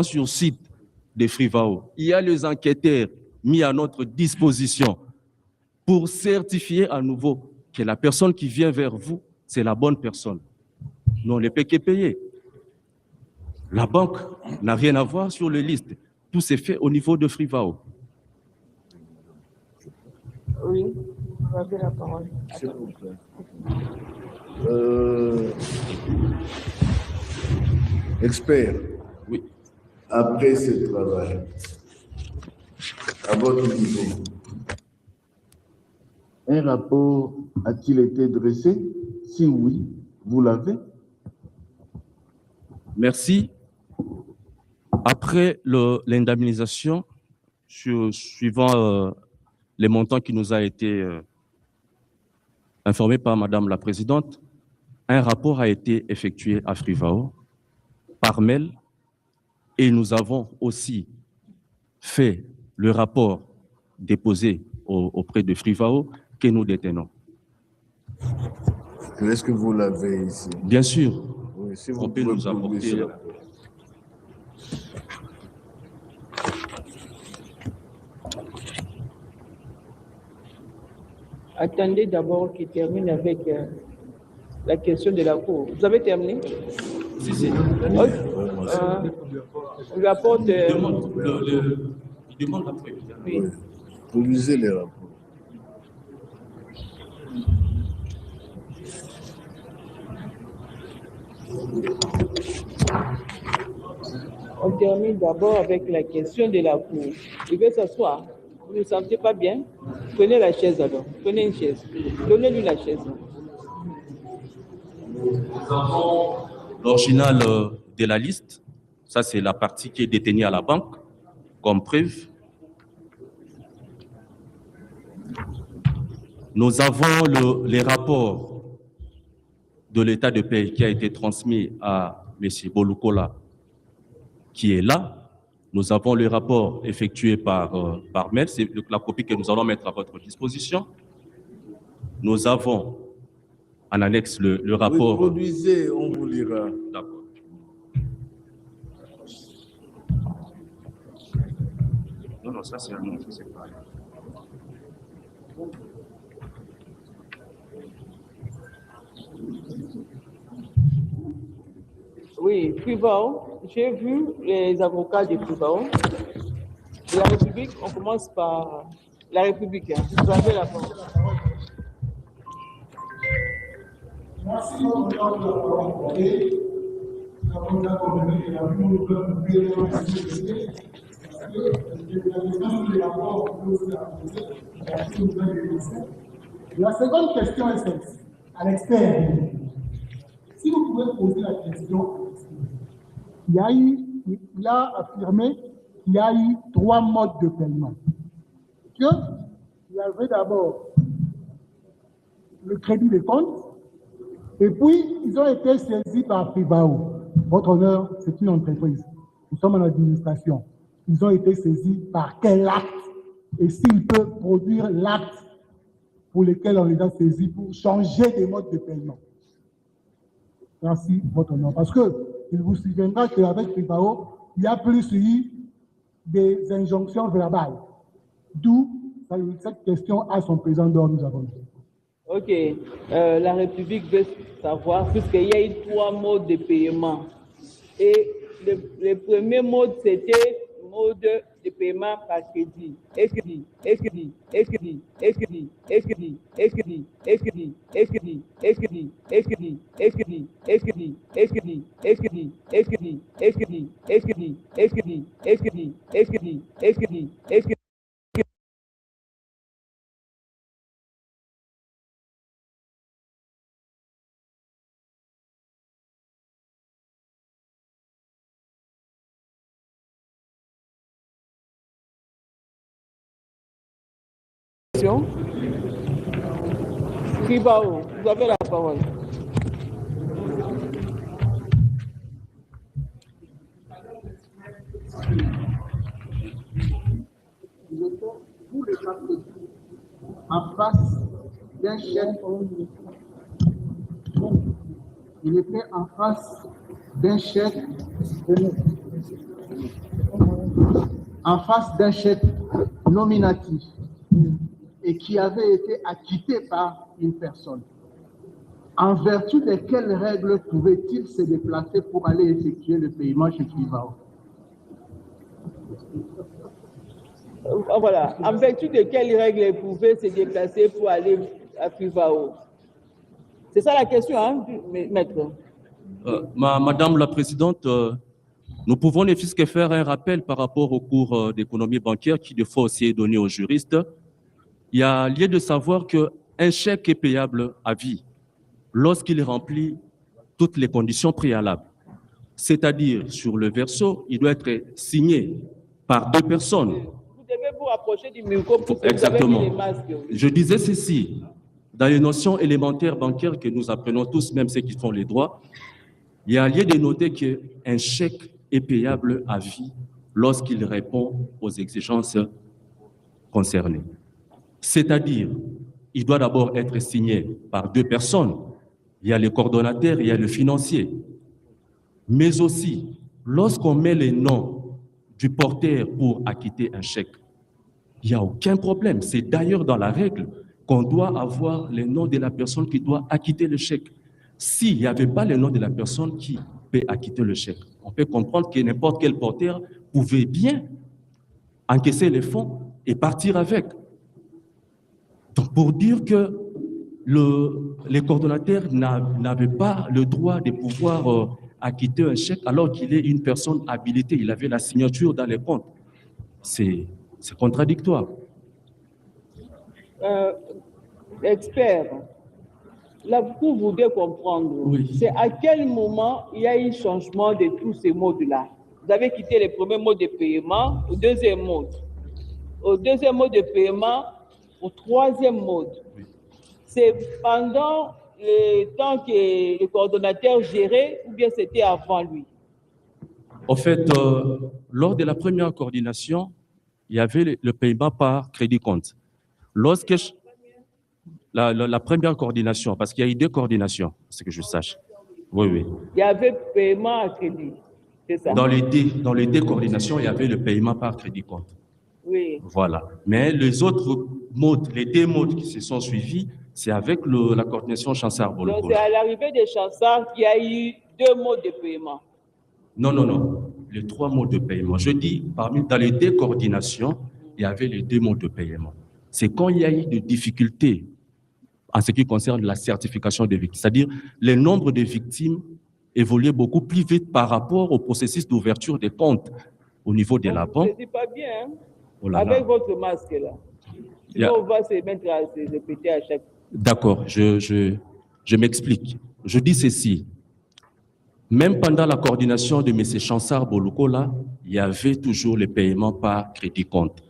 sur site des Frivao, il y a les enquêteurs mis à notre disposition pour certifier à nouveau que la personne qui vient vers vous, c'est la bonne personne. Nous, on ne peut que payer. La banque n'a rien à voir sur les listes. Tout s'est fait au niveau de Frivao. Oui, vous avez la parole. S'il vous plaît. Expert, Oui. après ce travail, à votre niveau, un rapport a-t-il été dressé? Si oui, vous l'avez? Merci. Après l'indemnisation, suivant les montants qui nous a été informés par Madame la Présidente, un rapport a été effectué à Frivao par mail et nous avons aussi fait le rapport déposé auprès de Frivao que nous détenons. Est-ce que vous l'avez ici? Bien sûr, Oui, si vous on peut pouvez nous apporter. publier cela. Attendez d'abord qu'il termine avec la question de la Cour. Vous avez terminé? Si, si. Ok. On lui apporte... Il demande la preuve. oui. Oui. Produisez les rapports. On termine d'abord avec la question de la Cour. Il veut s'asseoir. Vous ne vous sentez pas bien? Prenez la chaise alors. Prenez une chaise. Donnez-lui la chaise. Nous avons l'original de la liste. Ça, c'est la partie qui est détenue à la banque comme preuve. Nous avons les rapports de l'état de paie qui a été transmis à M. Bolukola, qui est là. Nous avons le rapport effectué par mail, c'est la copie que nous allons mettre à votre disposition. Nous avons en annexe le rapport. Oui, produisez, on vous lira. D'accord. Non, ça c'est un nom, je sais pas. Oui, Frivao, j'ai vu les avocats de Frivao. De la République, on commence par la République. Hein. Vous avez la parole. Merci beaucoup de l'avoir accordé. Nous avons déjà convenu que la vie nous peut nous payer parce que les rapports que vous avez posés. La seconde question est celle-ci, à l'expert. Si vous pouvez poser la question, il a affirmé qu'il y a eu 3 modes de paiement. Il y avait d'abord le crédit des comptes, et puis ils ont été saisis par Frivao. Votre honneur, c'est une entreprise. Nous sommes en administration. Ils ont été saisis par quel acte? Et s'il peut produire l'acte pour lequel on les a saisis pour changer des modes de paiement. Merci, votre honneur. Parce que, il vous souviendra qu'avec Frivao, il y a plus eu des injonctions verbales. D'où cette question à son présent d'ordre, nous avons dit. Ok. La République veut savoir, puisqu'il y a eu 3 modes de paiement. Et le premier mode, c'était le mode de paiement par crédit. Écrit. Frivao, vous avez la parole. Vous le savez, en face d'un chèque, il était en face d'un chèque, nominatif et qui avait été acquitté par une personne. En vertu de quelles règles pouvait-il se déplacer pour aller effectuer le paiement chez Frivao? Voilà. En vertu de quelles règles il pouvait se déplacer pour aller à Frivao? C'est ça la question, hein, maître? Madame la Présidente, nous pouvons ne fût-ce que faire un rappel par rapport au cours d'économie bancaire qui, de fois, aussi est donné aux juristes. Il y a lieu de savoir qu'un chèque est payable à vie lorsqu'il remplit toutes les conditions préalables. C'est-à-dire, sur le verso, il doit être signé par 2 personnes. Vous devez vous approcher du micro pour que vous Exactement. avez mis les masques. Je disais ceci, dans les notions élémentaires bancaires que nous apprenons tous, même ceux qui font les droits, il y a lieu de noter qu'un chèque est payable à vie lorsqu'il répond aux exigences concernées. C'est-à-dire, il doit d'abord être signé par 2 personnes. Il y a le coordonnateur, il y a le financier. Mais aussi, lorsqu'on met les noms du porteur pour acquitter un chèque, il n'y a aucun problème. C'est d'ailleurs dans la règle qu'on doit avoir les noms de la personne qui doit acquitter le chèque. S'il n'y avait pas le nom de la personne qui peut acquitter le chèque, on peut comprendre que n'importe quel porteur pouvait bien encaisser les fonds et partir avec. Donc, pour dire que les coordonnateurs n'avaient pas le droit de pouvoir acquitter un chèque alors qu'il est une personne habilitée, il avait la signature dans les comptes. C'est contradictoire. Expert, là, vous voulez comprendre, Oui. c'est à quel moment il y a eu changement de tous ces modes-là. Vous avez quitté le premier mode de paiement au deuxième mode. Au deuxième mode de paiement, au troisième mode. Oui. C'est pendant le temps que le coordonnateur gérait ou bien c'était avant lui? En fait, lors de la première coordination, il y avait le paiement par crédit compte. Lorsque la première coordination, parce qu'il y a eu 2 coordinations, c'est que je sache. Oui, oui. Il y avait paiement à crédit, c'est ça? Dans les deux coordinations, il y avait le paiement par crédit compte. Oui. Voilà. Mais les autres modes, les 2 modes qui se sont suivis, c'est avec la coordination Chansard Donc Boloko. c'est à l'arrivée des Chansards qu'il y a eu 2 modes de paiement. Non, non, non. Les 3 modes de paiement. Je dis, dans les 2 coordinations, il y avait les 2 modes de paiement. C'est quand il y a eu des difficultés en ce qui concerne la certification des victimes. C'est-à-dire, le nombre de victimes évoluait beaucoup plus vite par rapport au processus d'ouverture des comptes au niveau de la banque. C'est pas bien, hein? Oh là là. Avec votre masque là. Sinon, on va se mettre à se répéter à chaque fois. D'accord, je m'explique. Je dis ceci. Même pendant la coordination de M. Chansard Boloko, là, il y avait toujours le paiement par crédit compte.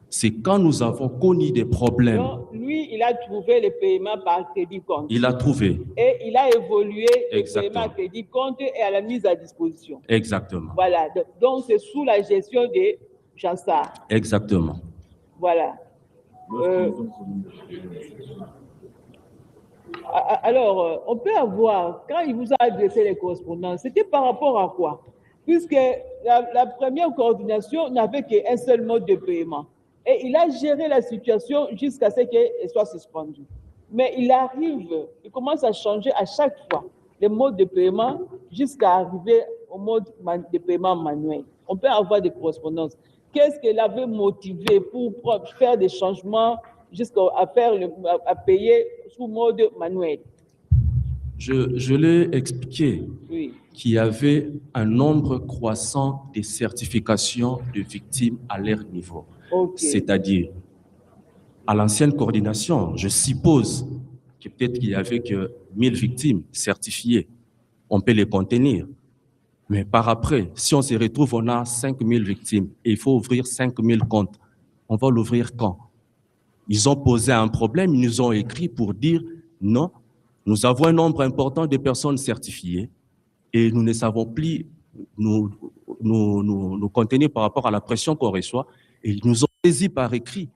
C'est quand nous avons connu des problèmes. Donc, lui, il a trouvé le paiement par crédit compte. Il a trouvé. Et il a évolué le Exactement. paiement à crédit compte et à la mise à disposition. Exactement. Voilà. Donc, c'est sous la gestion des Chansards. Exactement. Voilà. Alors, on peut avoir, quand il vous a adressé les correspondances, c'était par rapport à quoi? Puisque la première coordination n'avait qu'un seul mode de paiement. Et il a géré la situation jusqu'à ce qu'elle soit suspendue. Mais il commence à changer à chaque fois les modes de paiement jusqu'à arriver au mode de paiement manuel. On peut avoir des correspondances. Qu'est-ce qui l'avait motivé pour faire des changements jusqu'à payer sous mode manuel? Je l'ai expliqué, Oui. qu'il y avait un nombre croissant de certifications de victimes à leur niveau. Ok. C'est-à-dire, à l'ancienne coordination, je suppose que peut-être qu'il y avait que 1000 victimes certifiées. On peut les contenir. Mais par après, si on se retrouve, on a 5000 victimes et il faut ouvrir 5000 comptes. On va l'ouvrir quand? Ils ont posé un problème, ils nous ont écrit pour dire non, nous avons un nombre important de personnes certifiées et nous ne savons plus nous contenir par rapport à la pression qu'on reçoit. Et ils nous ont saisi par écrit.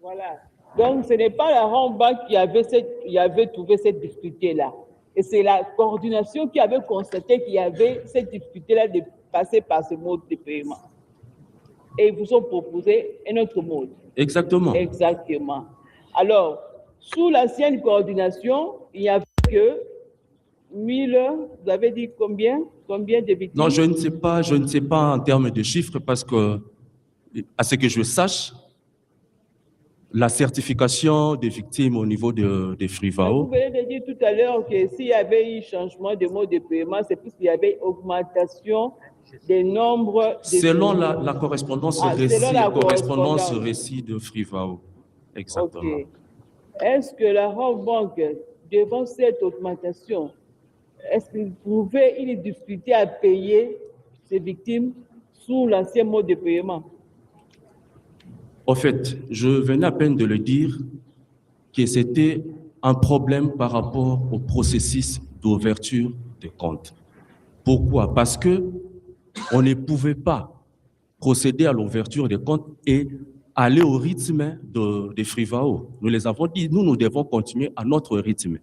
Voilà. Donc, ce n'est pas la Banque qui avait trouvé cette difficulté-là. Et c'est la coordination qui avait constaté qu'il y avait cette difficulté-là de passer par ce mode de paiement. Et ils vous ont proposé un autre mode. Exactement. Exactement. Alors, sous l'ancienne coordination, il n'y avait que 1000, vous avez dit combien de victimes? Non, je ne sais pas en termes de chiffres parce que, à ce que je sache, la certification des victimes au niveau de Frivao. Vous venez de dire tout à l'heure que s'il y avait eu changement de mode de paiement, c'est parce qu'il y avait augmentation des nombres. Selon la correspondance récit de Frivao. Exactement. Okay. Est-ce que la Banque, devant cette augmentation, est-ce que vous trouvez une difficulté à payer ces victimes sous l'ancien mode de paiement? En fait, je venais à peine de le dire que c'était un problème par rapport au processus d'ouverture de comptes. Pourquoi? Parce que on ne pouvait pas procéder à l'ouverture des comptes et aller au rythme de Frivao. Nous les avons dit, nous devons continuer à notre rythme.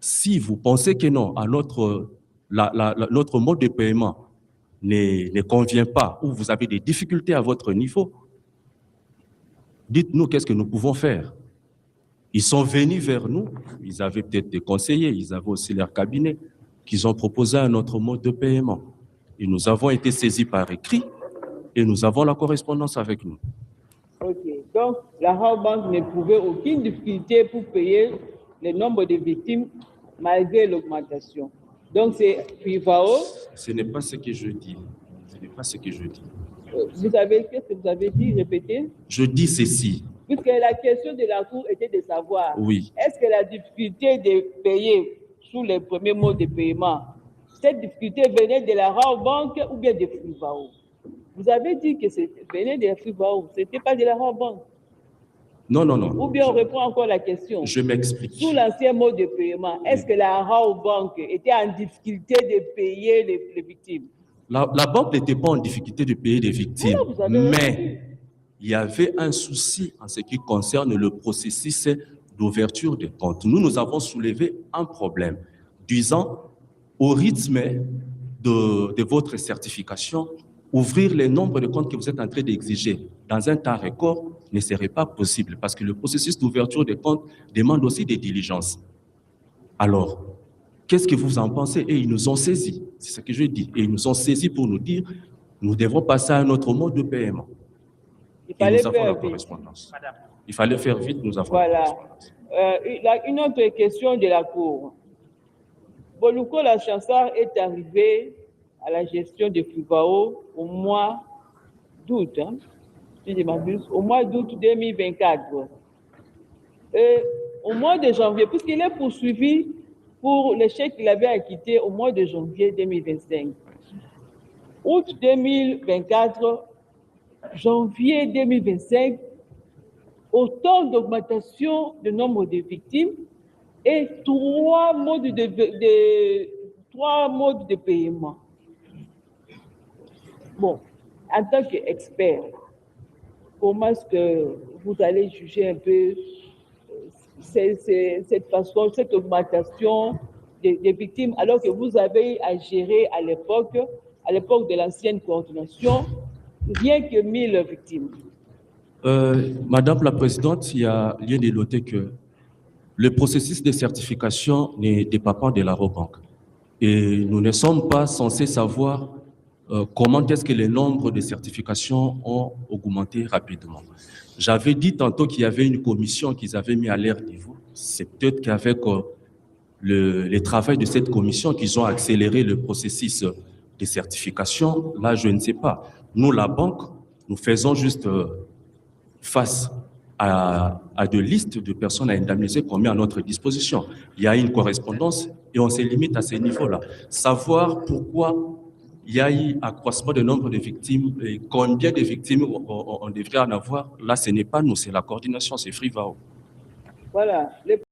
Si vous pensez que non, à notre mode de paiement ne convient pas ou vous avez des difficultés à votre niveau, dites-nous qu'est-ce que nous pouvons faire. Ils sont venus vers nous, ils avaient peut-être des conseillers, ils avaient aussi leur cabinet, qu'ils ont proposé un autre mode de paiement. Et nous avons été saisis par écrit et nous avons la correspondance avec nous. Ok, donc la Bank n'éprouvait aucune difficulté pour payer le nombre de victimes malgré l'augmentation. Donc c'est Frivao. Ce n'est pas ce que je dis. Ce n'est pas ce que je dis. Qu'est-ce que vous avez dit? Répétez. Je dis ceci. Puisque la question de la Cour était de savoir, oui, est-ce que la difficulté de payer sous les premiers mots de paiement, cette difficulté venait de la Bank ou bien de Frivao? Vous avez dit que ça venait de Frivao, ce n'était pas de la Bank. Non, non, non. Ou bien on reprend encore la question. Je m'explique. Sous l'ancien mode de paiement, est-ce que la Bank était en difficulté de payer les victimes? La banque n'était pas en difficulté de payer des victimes, mais il y avait un souci en ce qui concerne le processus d'ouverture des comptes. Nous avons soulevé un problème, disant au rythme de votre certification, ouvrir le nombre de comptes que vous êtes en train d'exiger dans un temps record ne serait pas possible parce que le processus d'ouverture des comptes demande aussi des diligences. Alors, qu'est-ce que vous en pensez? Et ils nous ont saisis, c'est ce que je dis. Et ils nous ont saisis pour nous dire, nous devons passer à un autre mode de paiement. Il fallait faire la correspondance. Il fallait faire vite, nous avons la correspondance. Une autre question de la Cour. Boluko Lachansard est arrivé à la gestion de Frivao au mois d'août, si je m'abuse, au mois d'août 2024. Et au mois de janvier, puisqu'il est poursuivi pour le chèque qu'il avait acquitté au mois de janvier 2025. Août 2024, janvier 2025, autant d'augmentation du nombre de victimes et trois modes de paiement. Bon, en tant qu'expert, comment est-ce que vous allez juger un peu cette façon, cette augmentation des victimes, alors que vous avez à gérer à l'époque de l'ancienne coordination, rien que 1000 victimes? Madame la Présidente, il y a lieu de noter que le processus de certification ne dépend pas de la Bank. Et nous ne sommes pas censés savoir comment est-ce que les nombres de certifications ont augmenté rapidement. J'avais dit tantôt qu'il y avait une commission qu'ils avaient mis à leur niveau. C'est peut-être qu'avec le travail de cette commission qu'ils ont accéléré le processus de certification. Là, je ne sais pas. Nous, la banque, nous faisons juste face à de listes de personnes à indemniser qu'on met à notre disposition. Il y a une correspondance et on se limite à ces niveaux-là. Savoir pourquoi il y a eu accroissement du nombre de victimes et combien de victimes on devrait en avoir, là, ce n'est pas nous, c'est la coordination, c'est Frivao. Voilà.